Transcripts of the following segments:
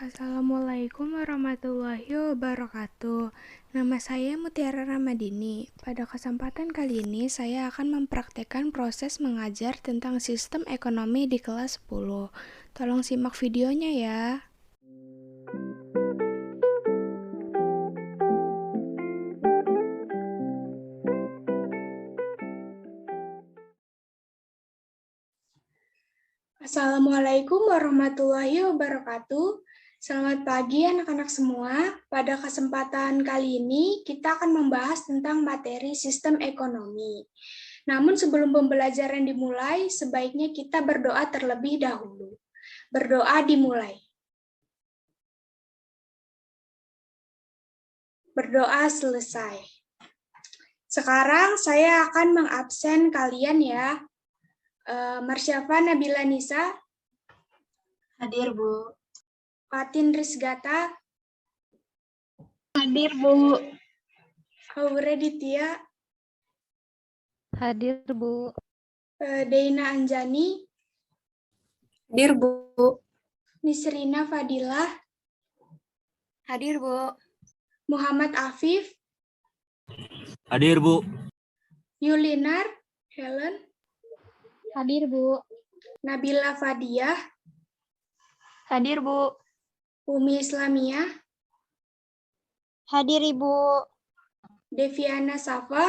Assalamualaikum warahmatullahi wabarakatuh. Nama saya Mutiara Ramadini. Pada kesempatan kali ini saya akan mempraktekkan proses mengajar tentang sistem ekonomi di kelas 10. Tolong simak videonya ya. Assalamualaikum warahmatullahi wabarakatuh. Selamat pagi anak-anak semua. Pada kesempatan kali ini kita akan membahas tentang materi sistem ekonomi. Namun sebelum pembelajaran dimulai, sebaiknya kita berdoa terlebih dahulu. Berdoa dimulai. Berdoa selesai. Sekarang saya akan mengabsen kalian ya. Marsyafa Nabila Nisa. Hadir, Bu. Fatin Rizgata. Hadir, Bu. Aure Ditya. Hadir, Bu. Deina Anjani. Hadir, Bu. Nisrina Fadilah. Hadir, Bu. Muhammad Afif. Hadir, Bu. Yulinar Helen. Hadir, Bu. Nabila Fadiah. Hadir, Bu. Umi Islamiyah. Hadir, Ibu. Deviana Safa.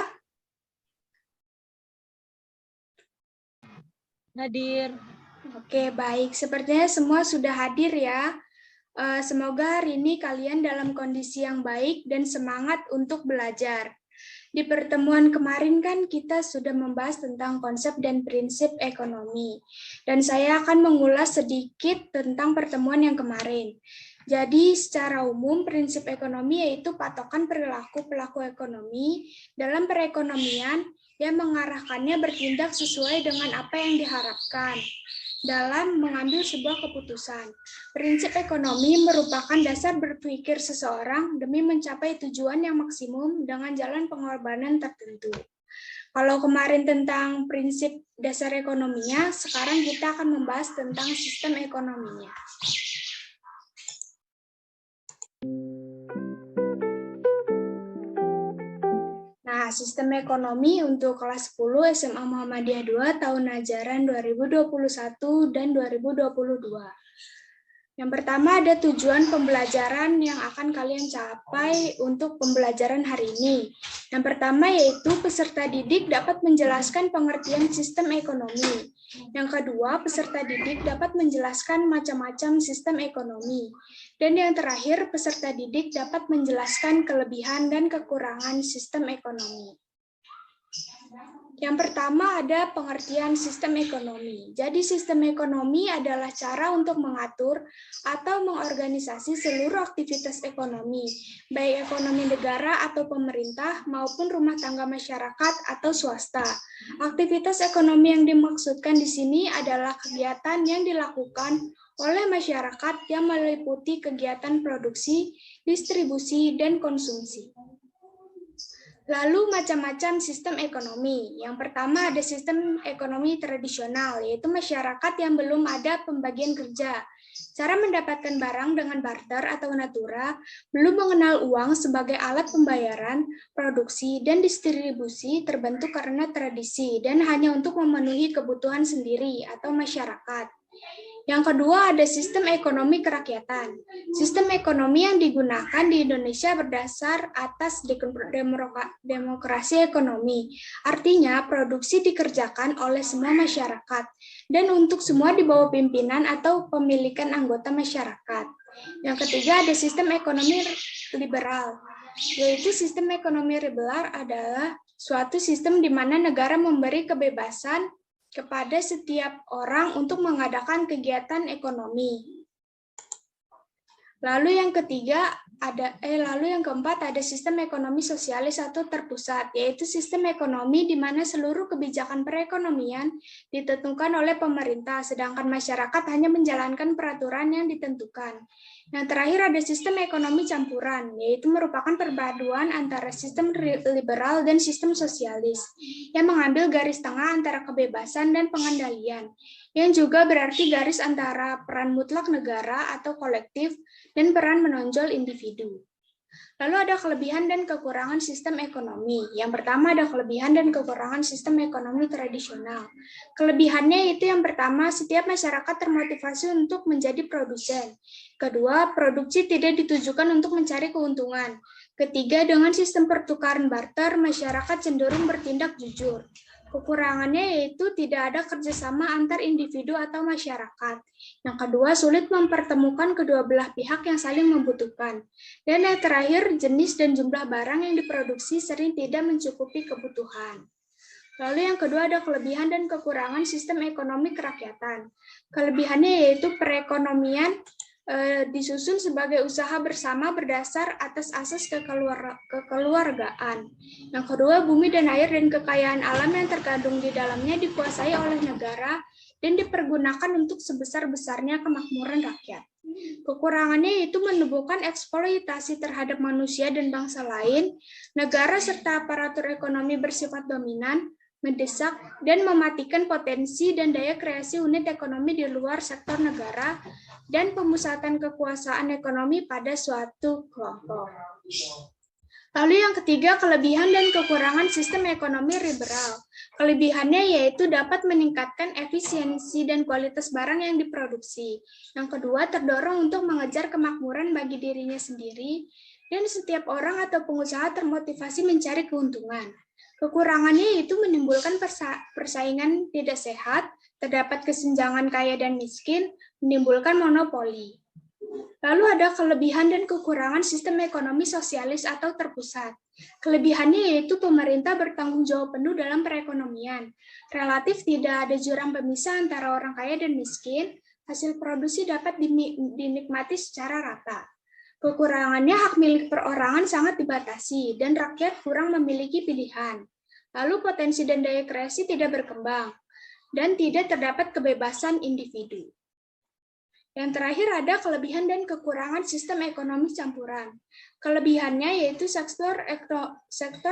Hadir. Oke, baik. Sepertinya semua sudah hadir ya. Semoga hari ini kalian dalam kondisi yang baik dan semangat untuk belajar. Di pertemuan kemarin kan kita sudah membahas tentang konsep dan prinsip ekonomi. Dan saya akan mengulas sedikit tentang pertemuan yang kemarin. Jadi secara umum prinsip ekonomi yaitu patokan perilaku pelaku ekonomi dalam perekonomian yang mengarahkannya bertindak sesuai dengan apa yang diharapkan dalam mengambil sebuah keputusan. Prinsip ekonomi merupakan dasar berpikir seseorang demi mencapai tujuan yang maksimum dengan jalan pengorbanan tertentu. Kalau kemarin tentang prinsip dasar ekonominya, sekarang kita akan membahas tentang sistem ekonominya. Nah, sistem ekonomi untuk kelas 10 SMA Muhammadiyah 2 tahun ajaran 2021 dan 2022. Yang pertama ada tujuan pembelajaran yang akan kalian capai untuk pembelajaran hari ini. Yang pertama yaitu peserta didik dapat menjelaskan pengertian sistem ekonomi. Yang kedua, peserta didik dapat menjelaskan macam-macam sistem ekonomi. Dan yang terakhir, peserta didik dapat menjelaskan kelebihan dan kekurangan sistem ekonomi. Yang pertama ada pengertian sistem ekonomi. Jadi sistem ekonomi adalah cara untuk mengatur atau mengorganisasi seluruh aktivitas ekonomi, baik ekonomi negara atau pemerintah maupun rumah tangga masyarakat atau swasta. Aktivitas ekonomi yang dimaksudkan di sini adalah kegiatan yang dilakukan oleh masyarakat yang meliputi kegiatan produksi, distribusi, dan konsumsi. Lalu macam-macam sistem ekonomi. Yang pertama ada sistem ekonomi tradisional, yaitu masyarakat yang belum ada pembagian kerja. Cara mendapatkan barang dengan barter atau natura, belum mengenal uang sebagai alat pembayaran, produksi, dan distribusi terbentuk karena tradisi dan hanya untuk memenuhi kebutuhan sendiri atau masyarakat. Yang kedua ada sistem ekonomi kerakyatan. Sistem ekonomi yang digunakan di Indonesia berdasar atas demokrasi ekonomi. Artinya produksi dikerjakan oleh semua masyarakat dan untuk semua di bawah pimpinan atau pemilikan anggota masyarakat. Yang ketiga ada sistem ekonomi liberal. Yaitu sistem ekonomi liberal adalah suatu sistem di mana negara memberi kebebasan kepada setiap orang untuk mengadakan kegiatan ekonomi. Lalu yang keempat ada sistem ekonomi sosialis atau terpusat, yaitu sistem ekonomi di mana seluruh kebijakan perekonomian ditentukan oleh pemerintah, sedangkan masyarakat hanya menjalankan peraturan yang ditentukan. Yang terakhir ada sistem ekonomi campuran, yaitu merupakan perpaduan antara sistem liberal dan sistem sosialis, yang mengambil garis tengah antara kebebasan dan pengendalian. yang juga berarti garis antara peran mutlak negara atau kolektif dan peran menonjol individu. Lalu ada kelebihan dan kekurangan sistem ekonomi. Yang pertama ada kelebihan dan kekurangan sistem ekonomi tradisional. Kelebihannya itu yang pertama, setiap masyarakat termotivasi untuk menjadi produsen. Kedua, produksi tidak ditujukan untuk mencari keuntungan. Ketiga, dengan sistem pertukaran barter, masyarakat cenderung bertindak jujur. Kekurangannya yaitu tidak ada kerjasama antar individu atau masyarakat. Yang kedua, sulit mempertemukan kedua belah pihak yang saling membutuhkan. Dan yang terakhir, jenis dan jumlah barang yang diproduksi sering tidak mencukupi kebutuhan. Lalu yang kedua ada kelebihan dan kekurangan sistem ekonomi kerakyatan. Kelebihannya yaitu perekonomian disusun sebagai usaha bersama berdasar atas asas kekeluargaan. Yang kedua, bumi dan air dan kekayaan alam yang terkandung di dalamnya dikuasai oleh negara dan dipergunakan untuk sebesar-besarnya kemakmuran rakyat. Kekurangannya itu menimbulkan eksploitasi terhadap manusia dan bangsa lain, negara serta aparatur ekonomi bersifat dominan, mendesak, dan mematikan potensi dan daya kreasi unit ekonomi di luar sektor negara, dan pemusatan kekuasaan ekonomi pada suatu kelompok. Lalu yang ketiga, kelebihan dan kekurangan sistem ekonomi liberal. Kelebihannya yaitu dapat meningkatkan efisiensi dan kualitas barang yang diproduksi. Yang kedua, terdorong untuk mengejar kemakmuran bagi dirinya sendiri, dan setiap orang atau pengusaha termotivasi mencari keuntungan. Kekurangannya itu menimbulkan persaingan tidak sehat, terdapat kesenjangan kaya dan miskin, menimbulkan monopoli. Lalu ada kelebihan dan kekurangan sistem ekonomi sosialis atau terpusat. Kelebihannya yaitu pemerintah bertanggung jawab penuh dalam perekonomian. Relatif tidak ada jurang pemisah antara orang kaya dan miskin, hasil produksi dapat dinikmati secara rata. Kekurangannya hak milik perorangan sangat dibatasi dan rakyat kurang memiliki pilihan. Lalu potensi dan daya kreasi tidak berkembang dan tidak terdapat kebebasan individu. Yang terakhir ada kelebihan dan kekurangan sistem ekonomi campuran. Kelebihannya yaitu sektor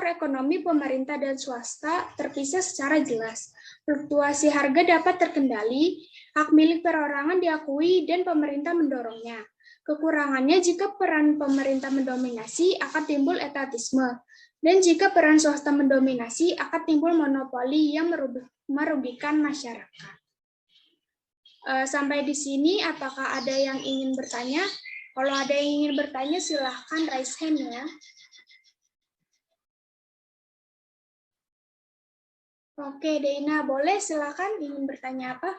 ekonomi pemerintah dan swasta terpisah secara jelas. Fluktuasi harga dapat terkendali, hak milik perorangan diakui dan pemerintah mendorongnya. Kekurangannya jika peran pemerintah mendominasi akan timbul etatisme, dan jika peran swasta mendominasi akan timbul monopoli yang merugikan masyarakat. Sampai di sini, apakah ada yang ingin bertanya? Kalau ada yang ingin bertanya, silahkan raise hand ya. Oke, Deina, boleh silakan ingin bertanya apa?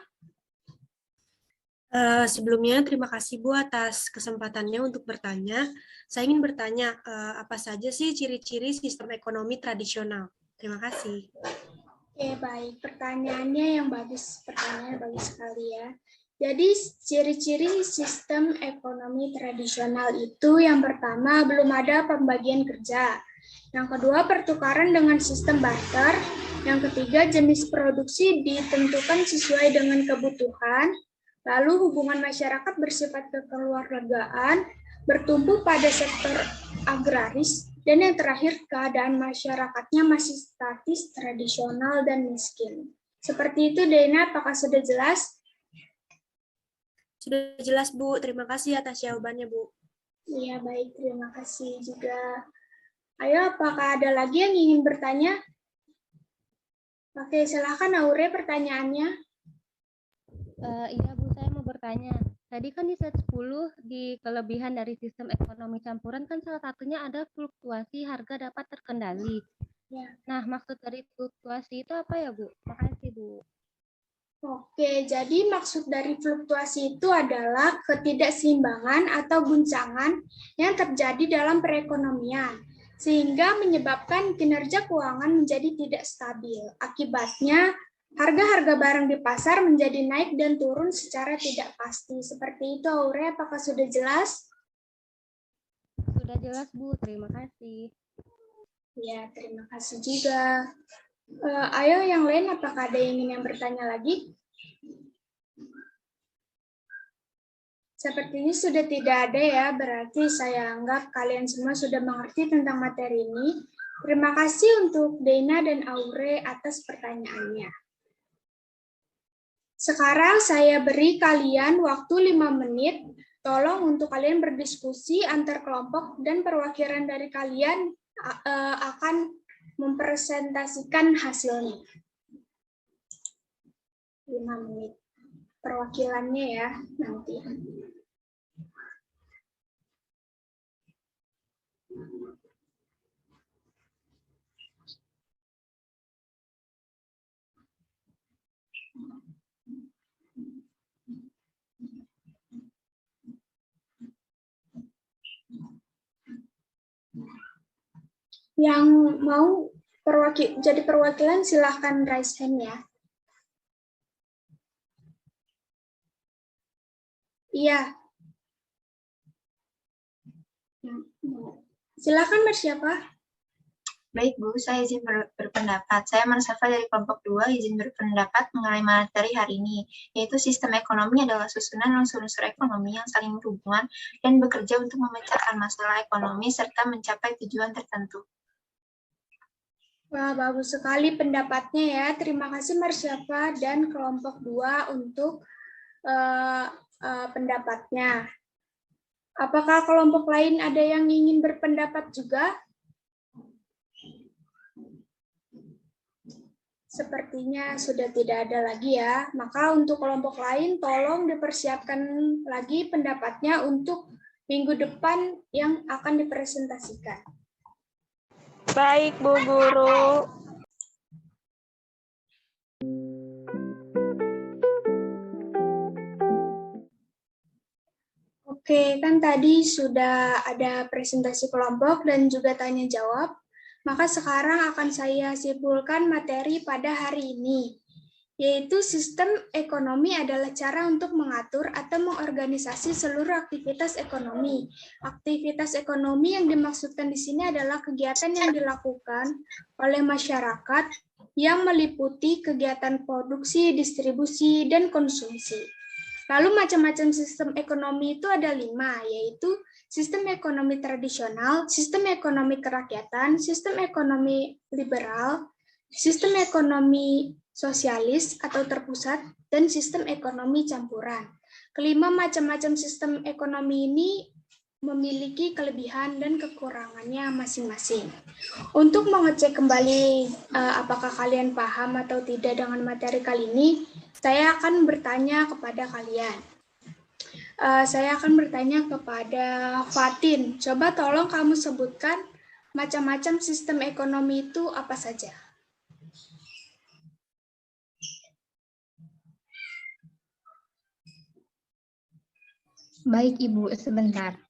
Sebelumnya, terima kasih Bu atas kesempatannya untuk bertanya. Saya ingin bertanya, apa saja sih ciri-ciri sistem ekonomi tradisional? Terima kasih. Oke, baik. Pertanyaannya yang bagus. Pertanyaannya bagus sekali ya. Jadi, ciri-ciri sistem ekonomi tradisional itu yang pertama, belum ada pembagian kerja. Yang kedua, pertukaran dengan sistem barter. Yang ketiga, jenis produksi ditentukan sesuai dengan kebutuhan. Lalu, hubungan masyarakat bersifat kekeluargaan, bertumbuh pada sektor agraris. Dan yang terakhir, keadaan masyarakatnya masih statis, tradisional, dan miskin. Seperti itu, Dena, apakah sudah jelas? Sudah jelas, Bu. Terima kasih atas jawabannya, Bu. Iya, baik. Terima kasih juga. Ayo, apakah ada lagi yang ingin bertanya? Oke, silakan Aure pertanyaannya. Iya Bu, saya mau bertanya. Tadi kan di set 10 di kelebihan dari sistem ekonomi campuran kan salah satunya ada fluktuasi harga dapat terkendali. Ya. Nah, maksud dari fluktuasi itu apa ya Bu? Makasih Bu. Oke, jadi maksud dari fluktuasi itu adalah ketidakseimbangan atau guncangan yang terjadi dalam perekonomian, sehingga menyebabkan kinerja keuangan menjadi tidak stabil. Akibatnya, harga-harga barang di pasar menjadi naik dan turun secara tidak pasti. Seperti itu, Aure, apakah sudah jelas? Sudah jelas Bu, terima kasih. Ya, terima kasih juga. Ayo yang lain, apakah ada yang ingin bertanya lagi? Sepertinya sudah tidak ada ya, berarti saya anggap kalian semua sudah mengerti tentang materi ini. Terima kasih untuk Dena dan Aure atas pertanyaannya. Sekarang saya beri kalian waktu 5 menit. Tolong untuk kalian berdiskusi antar kelompok dan perwakilan dari kalian akan mempresentasikan hasilnya. 5 menit. Perwakilannya ya nanti. Yang mau jadi perwakilan silahkan raise hand ya. Iya. Silakan bersiapa? Baik Bu, saya izin berpendapat. Saya Marsafa dari kelompok 2 izin berpendapat mengenai materi hari ini, yaitu sistem ekonomi adalah susunan unsur-unsur ekonomi yang saling berhubungan dan bekerja untuk memecahkan masalah ekonomi serta mencapai tujuan tertentu. Wah, bagus sekali pendapatnya ya. Terima kasih Marsiafa dan kelompok 2 untuk pendapatnya. Apakah kelompok lain ada yang ingin berpendapat juga? Sepertinya sudah tidak ada lagi ya. Maka untuk kelompok lain tolong dipersiapkan lagi pendapatnya untuk minggu depan yang akan dipresentasikan. Baik, Bu Guru. Oke, kan tadi sudah ada presentasi kelompok dan juga tanya jawab. Maka sekarang akan saya simpulkan materi pada hari ini, yaitu sistem ekonomi adalah cara untuk mengatur atau mengorganisasi seluruh aktivitas ekonomi. Aktivitas ekonomi yang dimaksudkan di sini adalah kegiatan yang dilakukan oleh masyarakat yang meliputi kegiatan produksi, distribusi, dan konsumsi. Lalu macam-macam sistem ekonomi itu ada 5, yaitu sistem ekonomi tradisional, sistem ekonomi kerakyatan, sistem ekonomi liberal, sistem ekonomi sosialis atau terpusat, dan sistem ekonomi campuran. Kelima macam-macam sistem ekonomi ini memiliki kelebihan dan kekurangannya masing-masing. Untuk mengecek kembali apakah kalian paham atau tidak dengan materi kali ini, saya akan bertanya kepada kalian. Saya akan bertanya kepada Fatin. Coba tolong kamu sebutkan macam-macam sistem ekonomi itu apa saja. Baik Ibu, sebentar.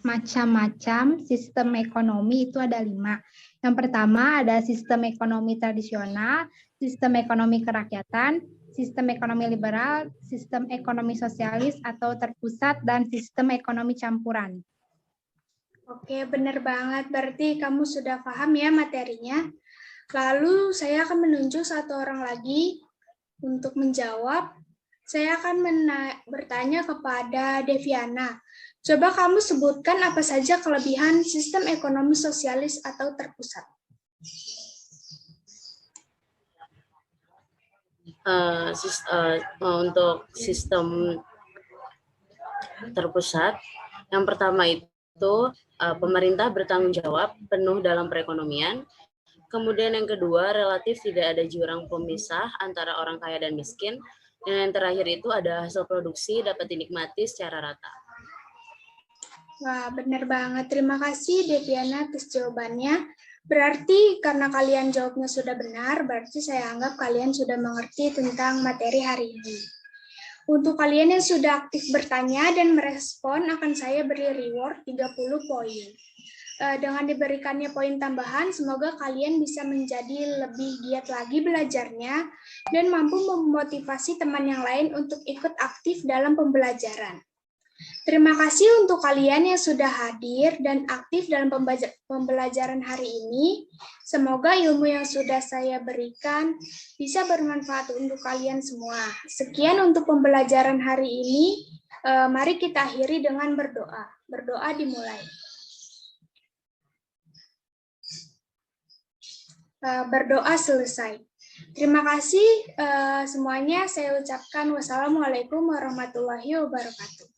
Macam-macam sistem ekonomi itu ada 5. Yang pertama ada sistem ekonomi tradisional, sistem ekonomi kerakyatan, sistem ekonomi liberal, sistem ekonomi sosialis atau terpusat, dan sistem ekonomi campuran. Oke, benar banget. Berarti kamu sudah paham ya materinya. Lalu saya akan menunjuk satu orang lagi untuk menjawab. Saya akan bertanya kepada Deviana. Coba kamu sebutkan apa saja kelebihan sistem ekonomi sosialis atau terpusat. Untuk sistem terpusat, yang pertama itu pemerintah bertanggung jawab penuh dalam perekonomian. Kemudian yang kedua, relatif tidak ada jurang pemisah antara orang kaya dan miskin. Dan yang terakhir itu ada hasil produksi dapat dinikmati secara rata. Wah, benar banget. Terima kasih Deviana atas jawabannya. Berarti karena kalian jawabnya sudah benar, berarti saya anggap kalian sudah mengerti tentang materi hari ini. Untuk kalian yang sudah aktif bertanya dan merespon, akan saya beri reward 30 poin. Dengan diberikannya poin tambahan, semoga kalian bisa menjadi lebih giat lagi belajarnya dan mampu memotivasi teman yang lain untuk ikut aktif dalam pembelajaran. Terima kasih untuk kalian yang sudah hadir dan aktif dalam pembelajaran hari ini. Semoga ilmu yang sudah saya berikan bisa bermanfaat untuk kalian semua. Sekian untuk pembelajaran hari ini. Mari kita akhiri dengan berdoa. Berdoa dimulai. berdoa selesai. Terima kasih semuanya. Saya ucapkan wassalamualaikum warahmatullahi wabarakatuh.